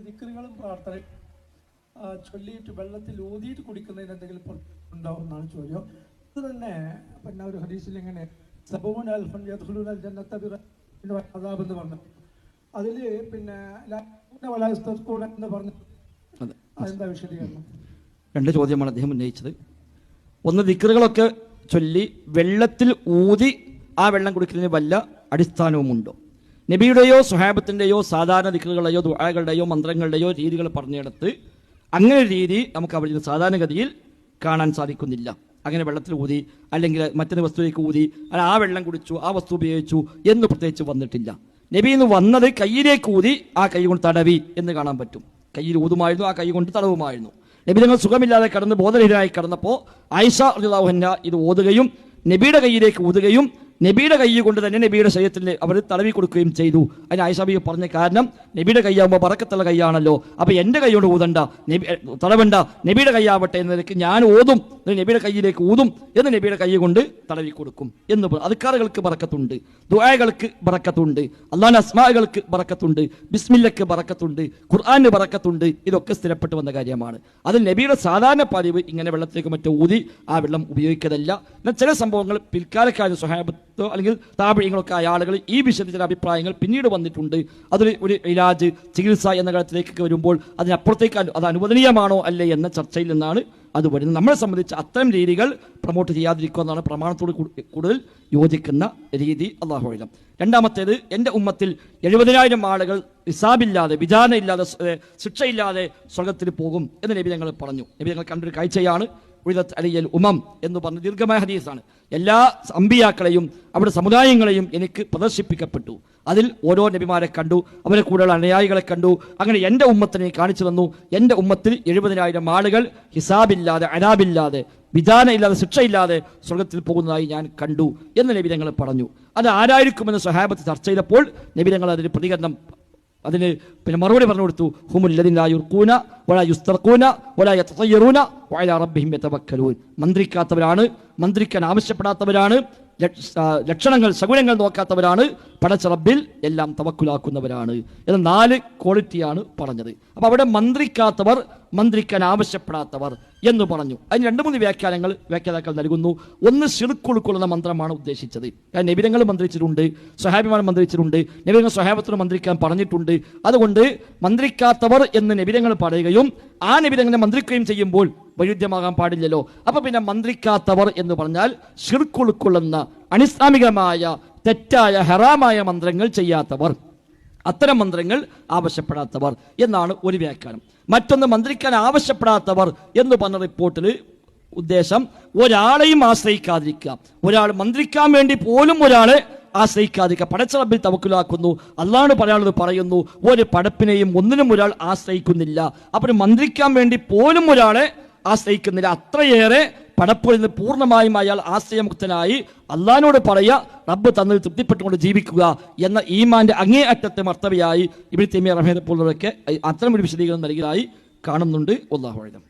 ദിക്റുകളും പ്രാർത്ഥനയും ചൊല്ലിയിട്ട് വെള്ളത്തിൽ ഊതിയിട്ട് കുടിക്കുന്നതിന് എന്തെങ്കിലും ഉണ്ടോ എന്നാണ് ചോദ്യം. ഇത് തന്നെ പിന്നെ ഒരു ഹദീസിൽ ഇങ്ങനെ എന്ന് പറഞ്ഞു, അതിൽ പിന്നെ എന്ന് പറഞ്ഞു, അതെന്താ വിശദീകരണം? രണ്ട് ചോദ്യമാണ് അദ്ദേഹം ഉന്നയിച്ചത്. ഒന്ന്, ദിക്റുകളൊക്കെ ചൊല്ലി വെള്ളത്തിൽ ഊതി ആ വെള്ളം കുടിക്കുന്നതിന് വല്ല അടിസ്ഥാനവുമുണ്ടോ? നബിയുടെയോ സ്വഹാബത്തിൻ്റെയോ സാധാരണ ദിക്റുകളുടെയോ ദുആകളുടെയോ മന്ത്രങ്ങളുടെയോ രീതികൾ പറഞ്ഞെടുത്ത് അങ്ങനെ രീതി നമുക്ക് അവിടെ സാധാരണഗതിയിൽ കാണാൻ സാധിക്കുന്നില്ല. അങ്ങനെ വെള്ളത്തിൽ ഊതി അല്ലെങ്കിൽ മറ്റൊരു വസ്തുവിലേക്ക് ഊതി ആ വെള്ളം കുടിച്ചു, ആ വസ്തു ഉപയോഗിച്ചു എന്ന് പ്രത്യേകിച്ച് വന്നിട്ടില്ല. നബി എന്ന് വന്നത് കയ്യിലേക്ക് ഊതി ആ കൈ കൊണ്ട് തടവി എന്ന് കാണാൻ പറ്റും. കയ്യിൽ ഊതുമായിരുന്നു, ആ കൈ കൊണ്ട് തടവുമായിരുന്നു. നബി തങ്ങൾ സുഖമില്ലാതെ കടന്ന് ബോധരഹിതനായി കടന്നപ്പോൾ ആയിഷ റളിയല്ലാഹു അൻഹ ഇത് ഓതുകയും നബിയുടെ കയ്യിലേക്ക് ഊതുകയും നബിയുടെ കൈ കൊണ്ട് തന്നെ നബിയുടെ ശരീരത്തിൽ അവർ തടവി കൊടുക്കുകയും ചെയ്തു. അതിന് ആയിഷ ബീവി പറഞ്ഞ കാരണം, നബിയുടെ കൈയാകുമ്പോൾ ബറക്കത്തുള്ള കൈയാണല്ലോ, അപ്പോൾ എൻ്റെ കൈ കൊണ്ട് ഊതണ്ട, തടവണ്ട, നബിയുടെ കൈയാവട്ടെ എന്നതിലേക്ക് ഞാൻ ഓതും, നബിയുടെ കൈയിലേക്ക് ഊതും എന്ന് നബിയുടെ കൈ കൊണ്ട് തടവി കൊടുക്കും എന്ന്. അദ്കാറുകൾക്ക് ബറക്കത്തുണ്ട്, ദുആകൾക്ക് ബറക്കത്തുണ്ട്, അല്ലാഹുവിന്റെ അസ്മാഅകൾക്ക് ബറക്കത്തുണ്ട്, ബിസ്മില്ലക്ക് ബറക്കത്തുണ്ട്, ഖുർആന് ബറക്കത്തുണ്ട്. ഇതൊക്കെ സ്ഥിരപ്പെട്ടു വന്ന കാര്യമാണ്. അതിൽ നബിയുടെ സാധാരണ പതിവ് ഇങ്ങനെ വെള്ളത്തിലേക്ക് മറ്റോ ഊതി ആ വെള്ളം ഉപയോഗിക്കതല്ല. എന്നാൽ ചില സംഭവങ്ങൾ പിൽക്കാലക്കാരുടെ സ്വഹാബത്ത് അല്ലെങ്കിൽ താബിഈങ്ങളൊക്കെ ആയ ആളുകൾ ഈ വിഷയത്തിൽ ചില അഭിപ്രായങ്ങൾ പിന്നീട് വന്നിട്ടുണ്ട്. അതൊരു ഇലാജ്, ചികിത്സ എന്ന കാര്യത്തിലേക്കൊക്കെ വരുമ്പോൾ അതിനപ്പുറത്തേക്ക് അത് അനുവദനീയമാണോ അല്ലേ എന്ന ചർച്ചയിൽ നിന്നാണ് അത് വരുന്നത്. നമ്മളെ സംബന്ധിച്ച് അത്തരം രീതികൾ പ്രൊമോട്ട് ചെയ്യാതിരിക്കുക എന്നാണ് പ്രമാണത്തോട് കൂടുതൽ യോജിക്കുന്ന രീതി. അല്ലാഹു അഅലം. രണ്ടാമത്തേത്, എൻ്റെ ഉമ്മത്തിൽ 70,000 ആളുകൾ ഹിസാബില്ലാതെ, വിചാരണയില്ലാതെ, ശിക്ഷയില്ലാതെ സ്വർഗത്തിൽ പോകും എന്ന് നബി തങ്ങൾ പറഞ്ഞു. നബി തങ്ങൾ കണ്ടൊരു കാഴ്ചയാണ് അലിയൽ ഉമം എന്ന് പറഞ്ഞ ദീർഘമായ ഹദീസാണ്. എല്ലാ അമ്പിയാക്കളെയും അവരുടെ സമുദായങ്ങളെയും എനിക്ക് പ്രദർശിപ്പിക്കപ്പെട്ടു. അതിൽ ഓരോ നബിമാരെ കണ്ടു, അവരെ കൂടെയുള്ള അനുയായികളെ കണ്ടു. അങ്ങനെ എൻ്റെ ഉമ്മത്തിനെ കാണിച്ചു തന്നു. എൻ്റെ ഉമ്മത്തിൽ 70,000 ആളുകൾ ഹിസാബില്ലാതെ, അനാബില്ലാതെ, വിധാനയില്ലാതെ, ശിക്ഷയില്ലാതെ സ്വർഗത്തിൽ പോകുന്നതായി ഞാൻ കണ്ടു എന്ന് നബി തങ്ങൾ പറഞ്ഞു. അത് ആരായിരിക്കുമെന്ന് സ്വഹാബത്ത് ചർച്ച ചെയ്തപ്പോൾ നബി തങ്ങൾ അതിന് പ്രതികരണം, അതിന് പിന്നെ മറുപടി പറഞ്ഞു കൊടുത്തു. മന്ത്രിക്കാത്തവരാണ്, മന്ത്രിക്കാൻ ആവശ്യപ്പെടാത്തവരാണ്, ലക്ഷണങ്ങൾ സഗുണങ്ങൾ നോക്കാത്തവരാണ്, പടച്ച റബ്ബിൽ എല്ലാം തവക്കുലാക്കുന്നവരാണ് എന്ന 4 ക്വാളിറ്റിയാണ് പറഞ്ഞത്. അപ്പോൾ അവിടെ മന്ത്രിക്കാത്തവർ, മന്ത്രിക്കാൻ ആവശ്യപ്പെടാത്തവർ എന്ന് പറഞ്ഞു. അതിന് 2-3 വ്യാഖ്യാതാക്കൾ നൽകുന്നു. ഒന്ന്, ശിർക്ക് ഉൾക്കൊള്ളുന്ന മന്ത്രമാണ് ഉദ്ദേശിച്ചത്. നബിതങ്ങൾ മന്ത്രിച്ചിട്ടുണ്ട്, സ്വഹാബിമാർ മന്ത്രിച്ചിട്ടുണ്ട്, നബിതങ്ങൾ സ്വഹാബത്തോട് മന്ത്രിക്കാൻ പറഞ്ഞിട്ടുണ്ട്. അതുകൊണ്ട് മന്ത്രിക്കാത്തവർ എന്ന് നബിതങ്ങൾ പറയുകയും ആ നബിതങ്ങളെ മന്ത്രിക്കുകയും ചെയ്യുമ്പോൾ വൈരുദ്ധ്യമാകാൻ പാടില്ലല്ലോ. അപ്പൊ പിന്നെ മന്ത്രിക്കാത്തവർ എന്ന് പറഞ്ഞാൽ ശിർക്ക് ഉൾക്കൊള്ളുന്ന അനിസ്ലാമികമായ തെറ്റായ ഹറാമായ മന്ത്രങ്ങൾ ചെയ്യാത്തവർ, അത്തരം മന്ത്രങ്ങൾ ആവശ്യപ്പെടാത്തവർ എന്നാണ് ഒരു വ്യാഖ്യാനം. മറ്റൊന്ന്, മന്ത്രിക്കാൻ ആവശ്യപ്പെടാത്തവർ എന്ന് പറഞ്ഞ റിപ്പോർട്ടിൽ ഉദ്ദേശം ഒരാളെയും ആശ്രയിക്കാതിരിക്കുക, ഒരാൾ മന്ത്രിക്കാൻ വേണ്ടി പോലും ഒരാളെ ആശ്രയിക്കാതിരിക്കുക. പടച്ച റബ്ബിൽ തവക്കുലാക്കുന്നു, അല്ലാഹുവിനോട് പറയാനുള്ളത് പറയുന്നു, ഒരു പടപ്പിനെയും ഒന്നിനും ഒരാൾ ആശ്രയിക്കുന്നില്ല. അപ്പോൾ മന്ത്രിക്കാൻ വേണ്ടി പോലും ഒരാളെ ആശ്രയിക്കുന്നില്ല. അത്രയേറെ പടപ്പുകളിൽ നിന്ന് പൂർണ്ണമായും അയാൾ ആശ്രയമുക്തനായി അള്ളാഹിനോട് പറയുക, റബ്ബ് തന്നിൽ തൃപ്തിപ്പെട്ടുകൊണ്ട് ജീവിക്കുക എന്ന ഈമാന്റെ അങ്ങേ അറ്റത്തെ മർത്തബയായി ഇബ്നു തൈമിയ്യ റഹിമഹുല്ലാഹ് പോലുള്ളവരൊക്കെ അത്തരം ഒരു വിശദീകരണം നൽകിയതായി കാണുന്നുണ്ട്. വല്ലാഹു അഅലം.